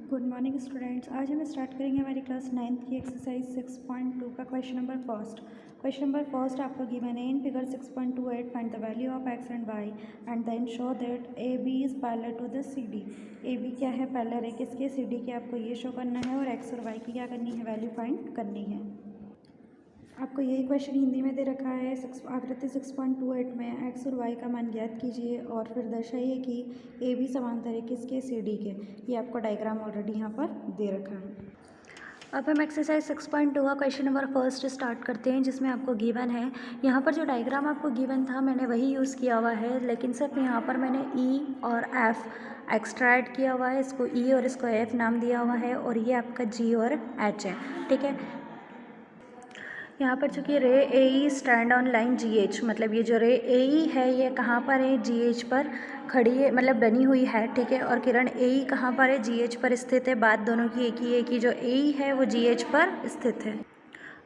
Good morning students. आज हम start करेंगे हमारी क्लास 9th की एक्सरसाइज 6.2 का question number first. Question number first आपको गिवन है in figure 6.28 find the value of X and Y and then show that A B is parallel to the C D. A B क्या है, parallel है किसके, सी D के, आपको ये show करना है और एक्स और वाई की क्या करनी है, वैल्यू फाइंड करनी है। आपको यही क्वेश्चन हिंदी में दे रखा है। आकृति 6.28 में एक्स और वाई का मान ज्ञात कीजिए और फिर दर्शाइए कि ए बी समांतर है किसके, सी डी के। ये आपको डायग्राम ऑलरेडी यहाँ पर दे रखा है। अब हम एक्सरसाइज 6.2 का क्वेश्चन नंबर फर्स्ट स्टार्ट करते हैं, जिसमें आपको गिवन है। यहाँ पर जो डायग्राम आपको गिवन था मैंने वही यूज़ किया हुआ है, लेकिन सिर्फ यहाँ पर मैंने ई और एफ एक्स्ट्रा ऐड किया हुआ है। इसको ई और इसको एफ नाम दिया हुआ है और ये आपका जी और एच है, ठीक है। यहाँ पर चूँकि ray A E stand on line G H, मतलब ये जो रे ए ई है ये कहाँ पर है, जी एच पर खड़ी है, मतलब बनी हुई है, ठीक है। और किरण ए ई कहाँ पर है, जी एच पर स्थित है। बात दोनों की एक ही है कि जो ए ई है वो जी एच पर स्थित है।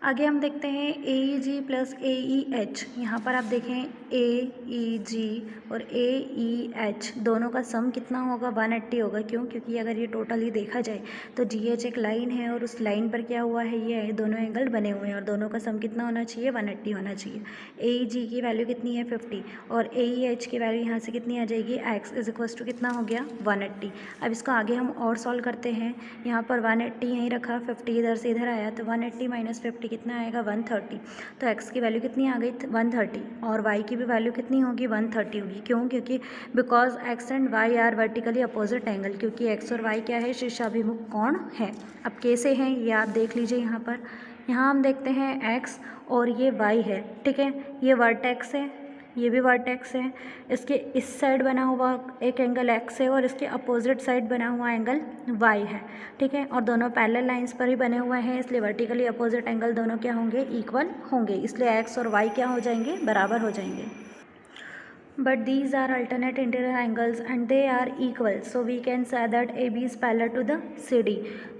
आगे हम देखते हैं ए ई जी प्लस ए ई एच। यहाँ पर आप देखें ए ई जी और ए ई एच दोनों का सम कितना होगा, 180 होगा। क्यों? क्योंकि अगर ये टोटल ही देखा जाए तो जी एच एक लाइन है और उस लाइन पर क्या हुआ है, ये दोनों एंगल बने हुए हैं और दोनों का सम कितना होना चाहिए, 180 होना चाहिए। ए ई जी की वैल्यू कितनी है, 50, और ए ई एच की वैल्यू यहाँ से कितनी आ जाएगी, एक्स इज इक्वल्स टू कितना हो गया, 180। अब इसको आगे हम और सॉल्व करते हैं। यहाँ पर 180 यहीं रखा, 50 इधर से इधर आया, तो 180 माइनस 50 कितना आएगा, 130। तो x की वैल्यू कितनी आ गई, 130, और y की भी वैल्यू कितनी होगी, 130 होगी। क्यों? क्योंकि because x and y are vertically opposite angle, क्योंकि x और y क्या है, शीर्षाभिमुख कोण है। अब कैसे हैं ये आप देख लीजिए। यहाँ पर हम देखते हैं x और ये y है, ठीक है। ये वर्टेक्स है, ये भी वर्टेक्स है। इसके इस साइड बना हुआ एक एंगल x है और इसके अपोजिट साइड बना हुआ एंगल y है, ठीक है। और दोनों पैरेलल लाइंस पर ही बने हुए हैं, इसलिए वर्टिकली अपोजिट एंगल दोनों क्या होंगे, इक्वल होंगे। इसलिए x और y क्या हो जाएंगे, बराबर हो जाएंगे। But these are alternate interior angles and they are equal, so we can say that AB is parallel to the CD।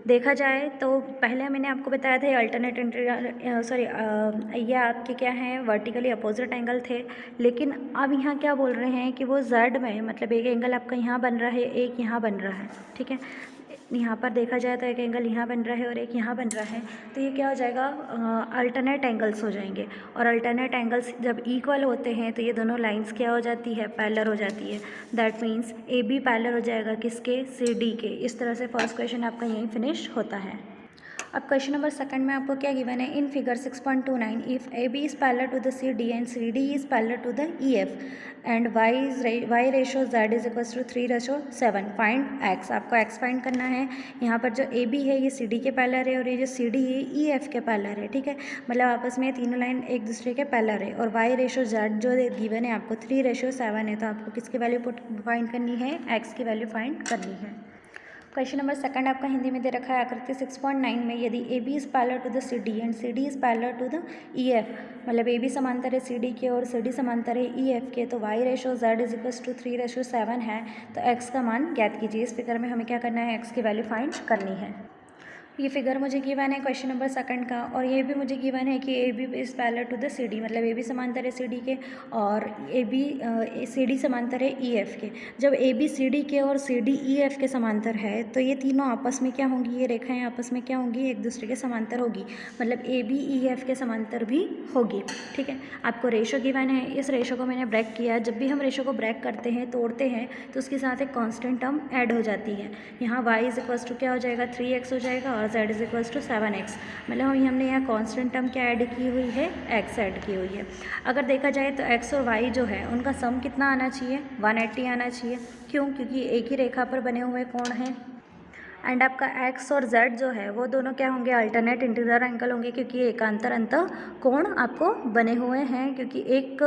देखा जाए तो पहले मैंने आपको बताया था ये अल्टरनेट इंटीरियर ये आपके क्या हैं, वर्टिकली अपोजिट एंगल थे। लेकिन अब यहाँ क्या बोल रहे हैं कि वो Z में, मतलब एक एंगल आपका यहाँ बन रहा है, एक यहाँ बन रहा है, ठीक है। यहाँ पर देखा जाए तो एक एंगल यहाँ बन रहा है और एक यहाँ बन रहा है, तो ये क्या हो जाएगा, अल्टरनेट एंगल्स हो जाएंगे। और अल्टरनेट एंगल्स जब इक्वल होते हैं तो ये दोनों लाइंस क्या हो जाती है, पैरेलल हो जाती है। That means A B parallel हो जाएगा किसके, सी डी के। इस तरह से फर्स्ट क्वेश्चन आपका यहीं फिनिश होता है। अब क्वेश्चन नंबर सेकंड में आपको क्या गिवन है, in figure 6.29 if A B is parallel to the C D and C D is parallel to the E F and Y ratio Z is equals to 3:7 find X. आपको X find करना है। यहाँ पर जो A B है ये सी D के parallel है और ये जो सी डी है ई एफ के पैरेलल है, ठीक है। मतलब आपस में तीनों लाइन एक दूसरे के पैरेलल है। और वाई रेशो जेड जो गिवन है आपको 3:7 है, तो आपको किसकी वैल्यू फाइंड करनी है, एक्स की वैल्यू फाइंड करनी है। क्वेश्चन नंबर सेकंड आपका हिंदी में दे रखा है। आकृति 6.9 में यदि A B is parallel to the C D and C D is parallel to the E F, मतलब ए बी समांतर है सी डी के और सी डी समांतर है ई एफ के, तो Y ratio Z is equals to 3:7 है। तो एक्स का मान ज्ञात कीजिए। इस फिगर में हमें क्या करना है, एक्स की वैल्यू फाइंड करनी है। ये फिगर मुझे गिवन है क्वेश्चन नंबर सेकंड का, और ये भी मुझे गिवन है कि A B is parallel to the C D, मतलब ए बी समांतर है सी डी के और ए बी सी डी समांतर है ई एफ के। जब ए बी सी डी के और सी डी ई एफ के समांतर है तो ये तीनों आपस में क्या होंगी, ये रेखाएं आपस में क्या होंगी, एक दूसरे के समांतर होगी, मतलब ए बी ई एफ के समांतर भी होगी, ठीक है। आपको रेशो गिवन है, इस रेशो को मैंने ब्रेक किया। जब भी हम रेशो को ब्रेक करते हैं, तोड़ते हैं, तो उसके साथ एक कॉन्स्टेंट टर्म ऐड हो जाती है। यहाँ वाई इज इक्वल्स टू क्या हो जाएगा, 3x हो जाएगा और z is equals to 7x, मतलब हमने यहाँ कांस्टेंट टर्म क्या ऐड की हुई है, x ऐड की हुई है। अगर देखा जाए तो x और y जो है उनका सम कितना आना चाहिए, 180 आना चाहिए। क्यों? क्योंकि एक ही रेखा पर बने हुए कोण हैं। एंड आपका x और z जो है वो दोनों क्या होंगे, अल्टरनेट इंटीरियर एंगल होंगे, क्योंकि एकांतर अंतः कोण आपको बने हुए हैं। क्योंकि एक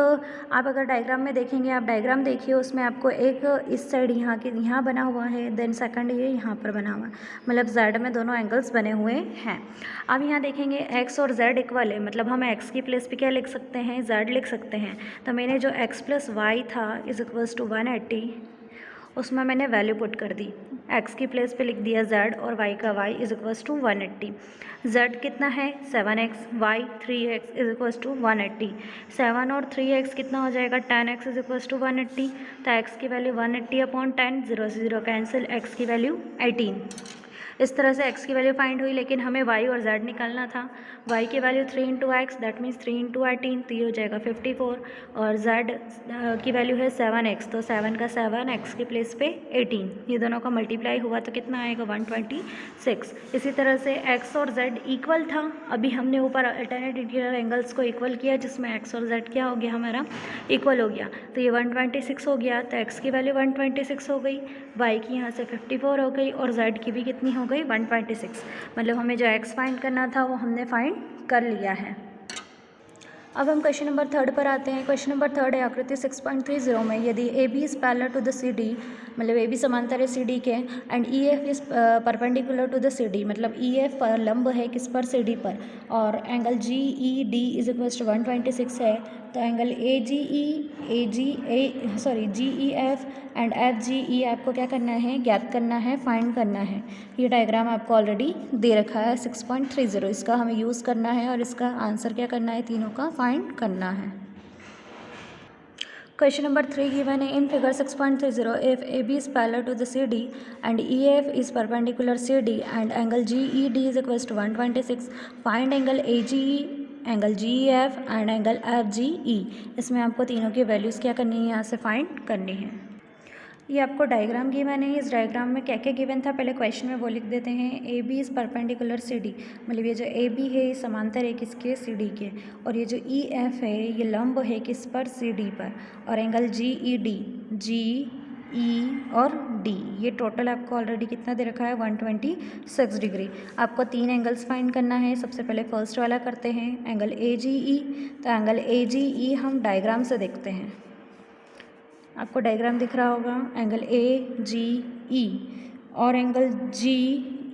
आप अगर डायग्राम में देखेंगे, आप डायग्राम देखिए, उसमें आपको एक इस साइड यहाँ बना हुआ है, देन सेकंड ये यहाँ पर बना हुआ है, मतलब z में दोनों एंगल्स बने हुए हैं। अब यहाँ देखेंगे x और z इक्वल है, मतलब हम x की प्लेस पे क्या लिख सकते हैं, z लिख सकते हैं। तो मैंने जो x प्लस वाई था इज इक्वल्स टू 180, उसमें मैंने वैल्यू पुट कर दी। x की प्लेस पे लिख दिया z और y का y is equals to 180। z कितना है, 7x, y 3x is equals to 180। 7 और 3x कितना हो जाएगा, 10x इज इक्वल्स टू 180। तो x की वैल्यू 180 अपॉन 10, 0 से 0 कैंसिल, x की वैल्यू 18। इस तरह से x की वैल्यू फाइंड हुई, लेकिन हमें y और z निकालना था। y की value 3 into x, that means 3 into 18, तो ये हो जाएगा 54, और z की वैल्यू है 7x, तो 7 का 7 x के प्लेस पे 18, ये दोनों का मल्टीप्लाई हुआ तो कितना आएगा 126। इसी तरह से x और z इक्वल था, अभी हमने ऊपर अल्टरनेट इंटीरियर एंगल्स को इक्वल किया, जिसमें x और z क्या हो गया हमारा इक्वल हो गया, तो ये 126 हो गया, तो x की वैल्यू 126 हो गई, y की यहाँ से 54 हो गई, और z की भी कितनी हो गई 126। मतलब हमें जो x फाइंड करना था वो हमने फाइंड कर लिया है। अब हम क्वेश्चन नंबर 3 पर आते हैं। क्वेश्चन नंबर 3 है आकृति 6.30 में यदि A B is parallel to the C D, मतलब ए बी समांतर है सी डी के, and E F is perpendicular to the C D, मतलब ई एफ पर लंब है किस पर सी डी पर, और angle G E D is equals to 126 है, तो angle A G E F and F G E आपको क्या करना है, ज्ञात करना है, फाइंड करना है। ये डायग्राम आपको ऑलरेडी दे रखा है 6.30, इसका हमें यूज़ करना है और इसका आंसर क्या करना है, तीनों का फाइंड करना है। क्वेश्चन नंबर 3 गिवन है in figure 6.30 if A B is parallel to the C D and E F is perpendicular C D and angle G E D is equals to 126, find angle A G E, angle G E F and angle F G E. इसमें आपको तीनों की values क्या करनी है, यहाँ से find करनी है। ये आपको डायग्राम गिवन है, इस डायग्राम में क्या क्या गिवन था पहले क्वेश्चन में वो लिख देते हैं। A B is perpendicular C D, मतलब ये जो ए बी है ये समांतर है किसके, सी डी के, और ये जो ई एफ है ये लंब है किस पर, सी डी पर, और एंगल जी ई डी, जी ई और डी, ये टोटल आपको ऑलरेडी कितना दे रखा है 126 डिग्री। आपको 3 एंगल्स फाइंड करना है। सबसे पहले फर्स्ट वाला करते हैं, एंगल ए जी ई। तो एंगल ए जी ई हम डायग्राम से देखते हैं, आपको डायग्राम दिख रहा होगा, एंगल ए जी ई और एंगल जी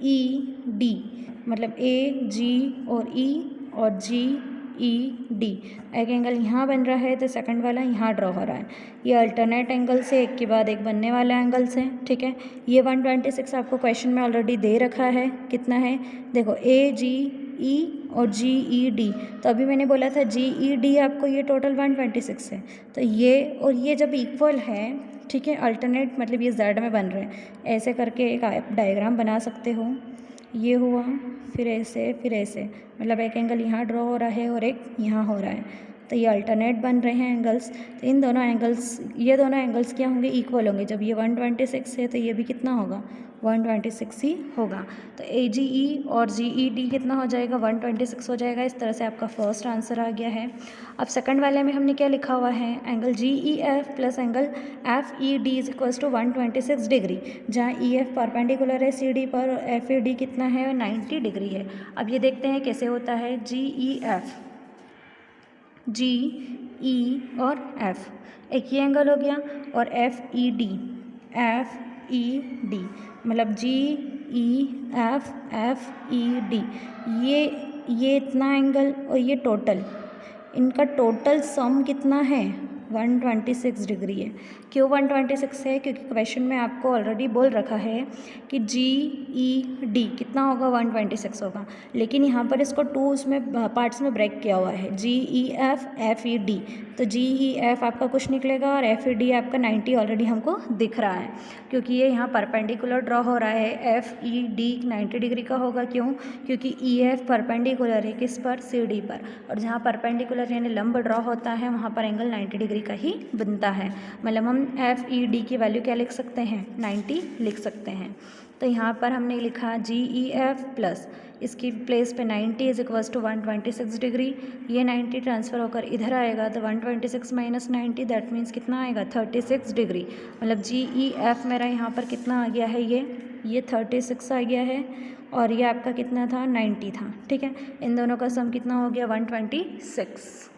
ई डी, मतलब ए जी और ई और जी ई डी, एक एंगल यहाँ बन रहा है तो सेकंड वाला यहाँ ड्रॉ हो रहा है। ये अल्टरनेट एंगल से एक के बाद एक बनने वाला एंगल्स है, ठीक है। ये 126 आपको क्वेश्चन में ऑलरेडी दे रखा है, कितना है देखो, ए जी ई और जी ई डी, तो अभी मैंने बोला था जी ई डी आपको ये टोटल 126 है, तो ये और ये जब इक्वल है, ठीक है, अल्टरनेट मतलब ये जेड में बन रहे हैं, ऐसे करके एक आप डायग्राम बना सकते हो। ये हुआ, फिर ऐसे, मतलब एक एंगल यहाँ ड्रॉ हो रहा है और एक यहाँ हो रहा है, तो ये अल्टरनेट बन रहे हैं एंगल्स। तो इन दोनों एंगल्स, ये दोनों एंगल्स क्या होंगे, इक्वल होंगे। जब ये 126 है तो ये भी कितना होगा 126 ही होगा। तो ए जी ई और जी ई डी कितना हो जाएगा 126 हो जाएगा। इस तरह से आपका फर्स्ट आंसर आ गया है। अब सेकंड वाले में हमने क्या लिखा हुआ है, angle G E F plus angle F E D is equals to 126 degree, जहाँ ई एफ परपेंडिकुलर है सी डी पर और एफ ई डी कितना है 90 डिग्री है। अब ये देखते हैं कैसे होता है, जी ई एफ, जी ई और एफ, एक ये एंगल हो गया, और F E D, F E D, मतलब जी ई एफ ई डी, ये इतना एंगल और ये टोटल, इनका टोटल सम कितना है 126 डिग्री है। क्यों 126 है, क्योंकि क्वेश्चन में आपको ऑलरेडी बोल रखा है कि जी ई डी कितना होगा 126 होगा, लेकिन यहाँ पर इसको 2 उसमें पार्ट्स में ब्रेक किया हुआ है, जी ई एफ ई डी, तो जी ई एफ आपका कुछ निकलेगा और एफ ई डी आपका 90 ऑलरेडी हमको दिख रहा है, क्योंकि ये यहाँ परपेंडिकुलर ड्रॉ हो रहा है। एफ ई डी 90 डिग्री का होगा, क्यों, क्योंकि ई एफ परपेंडिकुलर है किस पर, सी डी पर, और जहाँ परपेंडिकुलर यानी लंब ड्रॉ होता है वहाँ पर एंगल 90 डिग्री का ही बनता है। मतलब हम एफ ई डी की वैल्यू क्या लिख सकते हैं 90 लिख सकते हैं। तो यहाँ पर हमने लिखा जी ई एफ प्लस इसकी प्लेस पे 90 इज इक्वल्स टू 126 डिग्री, ये 90 ट्रांसफ़र होकर इधर आएगा तो 126 माइनस 90 दैट मीन्स कितना आएगा 36 डिग्री। मतलब जी ई एफ मेरा यहाँ पर कितना आ गया है, ये 36 आ गया है, और ये आपका कितना था 90 था, ठीक है। इन दोनों का सम कितना हो गया 126।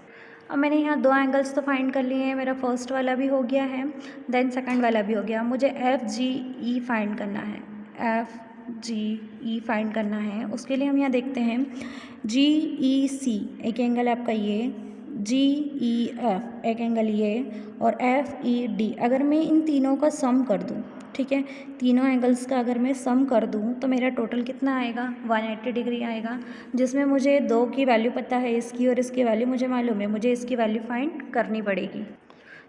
अब मैंने यहाँ 2 एंगल्स तो फाइंड कर लिए हैं, मेरा फर्स्ट वाला भी हो गया है, देन सेकंड वाला भी हो गया। मुझे एफ जी ई फाइंड करना है, एफ जी ई फाइंड करना है। उसके लिए हम यहाँ देखते हैं जी ई सी एक एंगल आपका ये, जी ई एफ एक एंगल ये, और एफ ई डी, अगर मैं इन तीनों का सम कर दूँ, ठीक है, तीनों एंगल्स का अगर मैं सम कर दूँ तो मेरा टोटल कितना आएगा 180 डिग्री आएगा, जिसमें मुझे 2 की वैल्यू पता है, इसकी और इसकी वैल्यू मुझे मालूम है, मुझे इसकी वैल्यू फाइंड करनी पड़ेगी।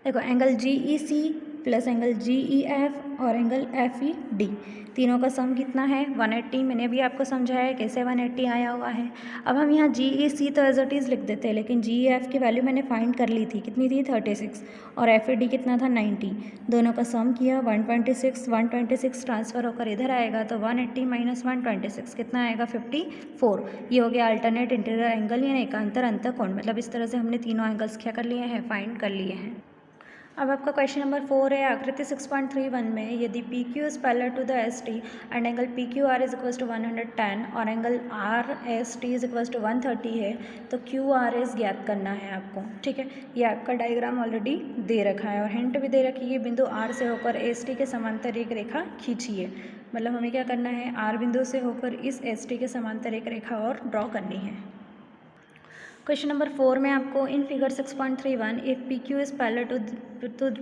देखो एंगल जी ई सी प्लस एंगल GEF और एंगल FED, तीनों का सम कितना है 180। मैंने भी आपको समझाया है कैसे 180 आया हुआ है। अब हम यहाँ GEC तो एज इट इज़ लिख देते हैं, लेकिन GEF की वैल्यू मैंने फाइंड कर ली थी, कितनी थी 36, और FED कितना था 90। दोनों का सम किया 126 ट्रांसफ़र होकर इधर आएगा तो 180 माइनस 126 कितना आएगा 54। ये हो गया अल्टरनेट इंटीरियर एंगल यानी एकांतर अंतःकोण। मतलब इस तरह से हमने तीनों एंगल्स क्या कर लिए हैं, फाइंड कर लिए हैं। अब आपका क्वेश्चन नंबर 4 है, आकृति 6.31 में यदि PQ is parallel to the ST and angle PQR is equal to 110 और angle RST is equal to 130 है तो QRS ज्ञात करना है आपको। ठीक है, ये आपका डायग्राम ऑलरेडी दे रखा है और हिंट भी दे रखी है, बिंदु R से होकर ST के समांतर एक रेखा खींचिए। मतलब हमें क्या करना है, R बिंदु से होकर इस ST के समांतर एक रेखा और ड्रॉ करनी है। क्वेश्चन नंबर 4 में आपको in figure 6.31 if PQ is parallel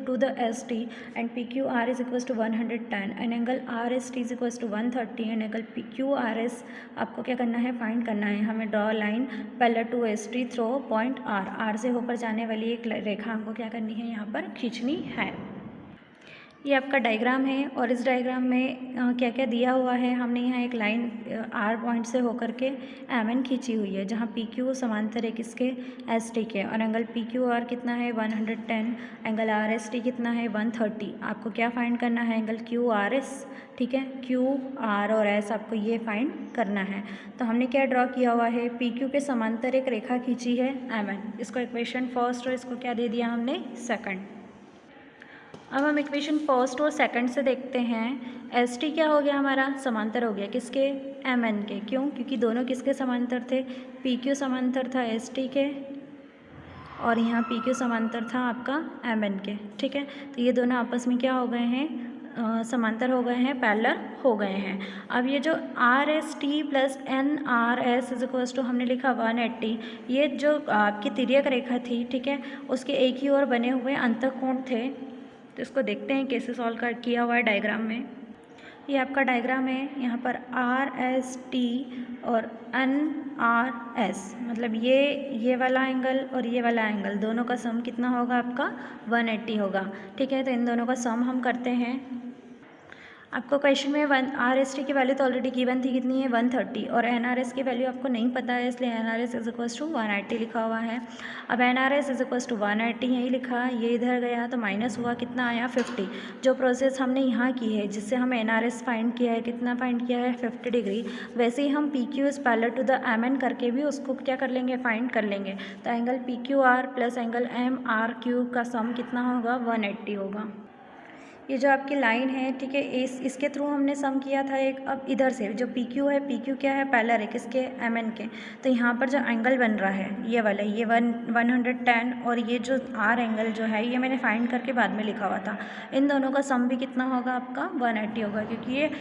to the ST and PQR is equal to 110 and angle RST is equal to 130 and angle PQRS आपको क्या करना है, फाइंड करना है। हमें draw line parallel to ST through point R से होकर जाने वाली एक रेखा हमको क्या करनी है, यहाँ पर खींचनी है। ये आपका डायग्राम है और इस डायग्राम में क्या क्या दिया हुआ है, हमने यहाँ एक लाइन R पॉइंट से होकर के MN खींची हुई है जहाँ PQ समांतर है किसके, ST के, और एंगल PQR कितना है 110, एंगल RST कितना है 130। आपको क्या फाइंड करना है, एंगल QRS। ठीक है, QR और S आपको ये फाइंड करना है। तो हमने क्या ड्रॉ किया हुआ है, PQ के समांतर एक रेखा खींची है MN, इसको इक्वेशन फर्स्ट और इसको क्या दे दिया हमने, सेकंड। अब हम इक्वेशन फर्स्ट और सेकंड से देखते हैं। ST क्या हो गया हमारा, समांतर हो गया किसके, MN के। क्यों, क्योंकि दोनों किसके समांतर थे, PQ समांतर था ST के और यहाँ PQ समांतर था आपका MN के। ठीक है, तो ये दोनों आपस में क्या हो गए हैं, समांतर हो गए हैं, पैरेलल हो गए हैं। अब ये जो RST plus NRS is equal to हमने लिखा 180, ये जो आपकी तिर्यक रेखा थी, ठीक है, उसके एक ही ओर बने हुए अंतःकोण थे। तो इसको देखते हैं कैसे सॉल्व किया हुआ है डायग्राम में। ये आपका डायग्राम है, यहाँ पर RST और NRS मतलब ये वाला एंगल और ये वाला एंगल दोनों का सम कितना होगा आपका 180 होगा। ठीक है, तो इन दोनों का सम हम करते हैं। आपको क्वेश्चन में RST की वैल्यू तो ऑलरेडी गिवन थी, कितनी है 130, और NRS की वैल्यू आपको नहीं पता है, इसलिए NRS इज इक्वल टू 180 लिखा हुआ है। अब NRS इज इक्वल टू 180 यही लिखा, ये इधर गया तो माइनस हुआ, कितना आया 50। जो प्रोसेस हमने यहाँ की है जिससे हम NRS फाइंड किया है, कितना फाइंड किया है 50 डिग्री, वैसे ही हम PQ is parallel to the MN करके भी उसको क्या कर लेंगे, फाइंड कर लेंगे। तो angle PQR plus angle MRQ का सम कितना होगा 180 होगा। ये जो आपकी लाइन है, ठीक है, इसके थ्रू हमने सम किया था एक। अब इधर से जो PQ है, PQ क्या है, पैरेलल है किसके, MN के। तो यहाँ पर जो एंगल बन रहा है ये वाला, ये 110 और ये जो R एंगल जो है ये मैंने फाइंड करके बाद में लिखा हुआ था। इन दोनों का सम भी कितना होगा आपका 180 होगा, क्योंकि ये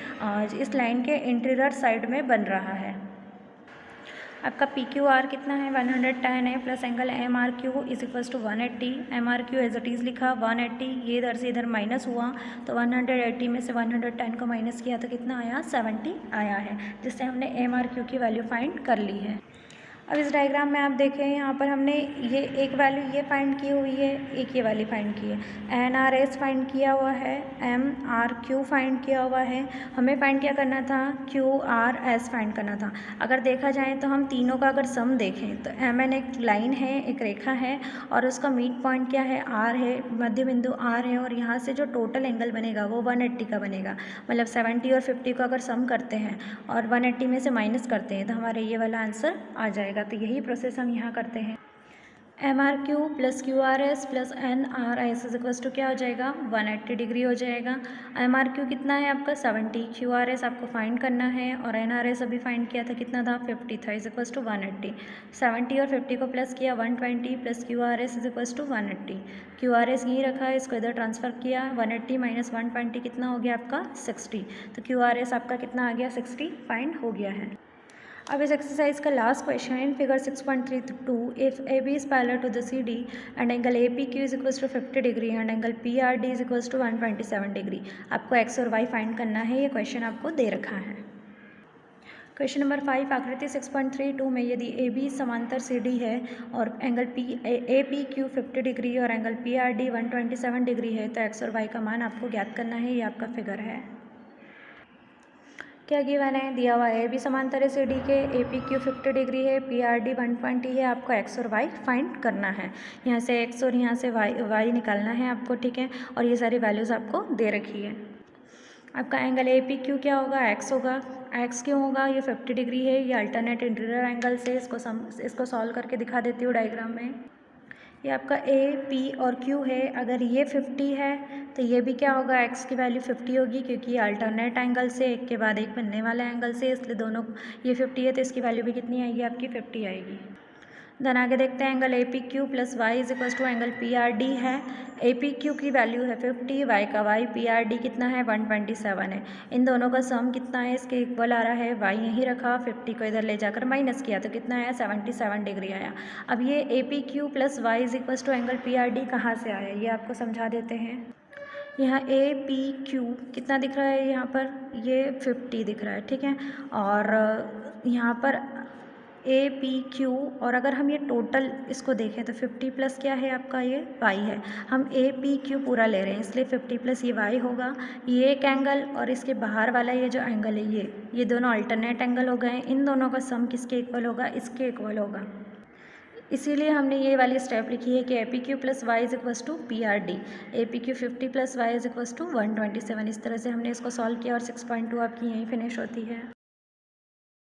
इस लाइन के इंटीरियर साइड में बन रहा है। आपका PQR कितना है 110 है, plus angle MRQ is equals to 180। MRQ as it is लिखा 180, ये इधर से इधर माइनस हुआ तो 180 में से 110 को माइनस किया तो कितना आया 70 आया है, जिससे हमने MRQ की वैल्यू फाइंड कर ली है। अब इस डायग्राम में आप देखें, यहाँ पर हमने ये एक वैल्यू ये फाइंड की हुई है, एक ये वाली फाइंड की है। NRS फाइंड किया हुआ है, MRQ फाइंड किया हुआ है। हमें फाइंड क्या करना था, QRS फाइंड करना था। अगर देखा जाए तो हम तीनों का अगर सम देखें तो MN एक लाइन है, एक रेखा है और उसका मिड पॉइंट क्या है, R है, मध्य बिंदु R है, और यहाँ से जो टोटल एंगल बनेगा वो 180 का बनेगा। मतलब 70 और 50 को अगर सम करते हैं और 180 में से माइनस करते हैं तो हमारे ये वाला आंसर आ जाएगा। तो यही प्रोसेस हम यहाँ करते हैं। MRQ plus QRS plus NRS is equals to क्या हो जाएगा 180 डिग्री हो जाएगा। MRQ कितना है आपका 70, QRS आपको फाइंड करना है और NRS अभी फाइंड किया था कितना था 50 था, इज इक्वल्स टू 180। 70 और 50 को प्लस किया 120 plus QRS is equals to 180। QRS यहीं रखा है, इसको इधर ट्रांसफर किया, 180 माइनस 120 कितना हो गया आपका 60। तो QRS आपका कितना आ गया 60 फाइंड हो गया है। अब इस एक्सरसाइज का last question in figure 6.32 if AB is parallel to the CD and angle APQ is equals to 50 degree and angle PRD is equals to 127 degree. आपको X और Y फाइंड करना है, ये क्वेश्चन आपको दे रखा है। क्वेश्चन नंबर 5, आकृति 6.32 में यदि ए बी समांतर सी डी है और angle A P Q 50 degree और angle P R D 127 degree है तो एक्स और वाई का मान आपको ज्ञात करना है। ये आपका फिगर है। क्या गिवन है? दिया हुआ है ए बी समांतर है सी डी के, ए पी क्यू 50 डिग्री है, पी आर डी 120 है। आपको एक्स और वाई फाइंड करना है। यहाँ से एक्स और यहाँ से वाई निकालना है आपको, ठीक है। और ये सारी वैल्यूज़ आपको दे रखी है। आपका एंगल ए पी क्यू क्या होगा? एक्स होगा। एक्स क्यों होगा? ये 50 डिग्री है, ये अल्टरनेट इंटीरियर एंगल से इसको सॉल्व करके दिखा देती हूँ डायग्राम में। ये आपका ए पी और क्यू है। अगर ये 50 है तो ये भी क्या होगा? एक्स की वैल्यू 50 होगी, क्योंकि ये अल्टरनेट एंगल से एक के बाद एक बनने वाला एंगल से, इसलिए दोनों ये 50 है तो इसकी वैल्यू भी कितनी आएगी? आपकी 50 आएगी। देन आगे देखते हैं, angle A P Q plus Y is equal to angle P R D है। ए पी क्यू की वैल्यू है 50, वाई का वाई, पी आर डी कितना है? 127 है। इन दोनों का सम कितना है? इसके इक्वल आ रहा है। वाई यहीं रखा, 50 को इधर ले जाकर माइनस किया तो कितना आया? 77 डिग्री आया। अब ये A P Q plus Y is equal to angle P R D कहाँ से आया? ये आपको समझा देते हैं। यहाँ ए पी क्यू कितना दिख रहा है? यहाँ पर ये 50 दिख रहा है, ठीक है। और यहाँ पर ए पी क्यू, और अगर हम ये टोटल इसको देखें तो 50 प्लस क्या है आपका? ये वाई है। हम ए पी क्यू पूरा ले रहे हैं, इसलिए 50 प्लस ये वाई होगा। ये एक एंगल और इसके बाहर वाला ये जो एंगल है ये दोनों अल्टरनेट एंगल हो गए। इन दोनों का सम किसके इक्वल होगा? इसके इक्वल होगा। इसीलिए हमने ये वाली स्टेप लिखी है कि A P Q plus Y is equals to P R D. A P Q 50 plus Y is equals to 127। इस तरह से हमने इसको सॉल्व किया और 6.2 आपकी यहीं फिनिश होती है।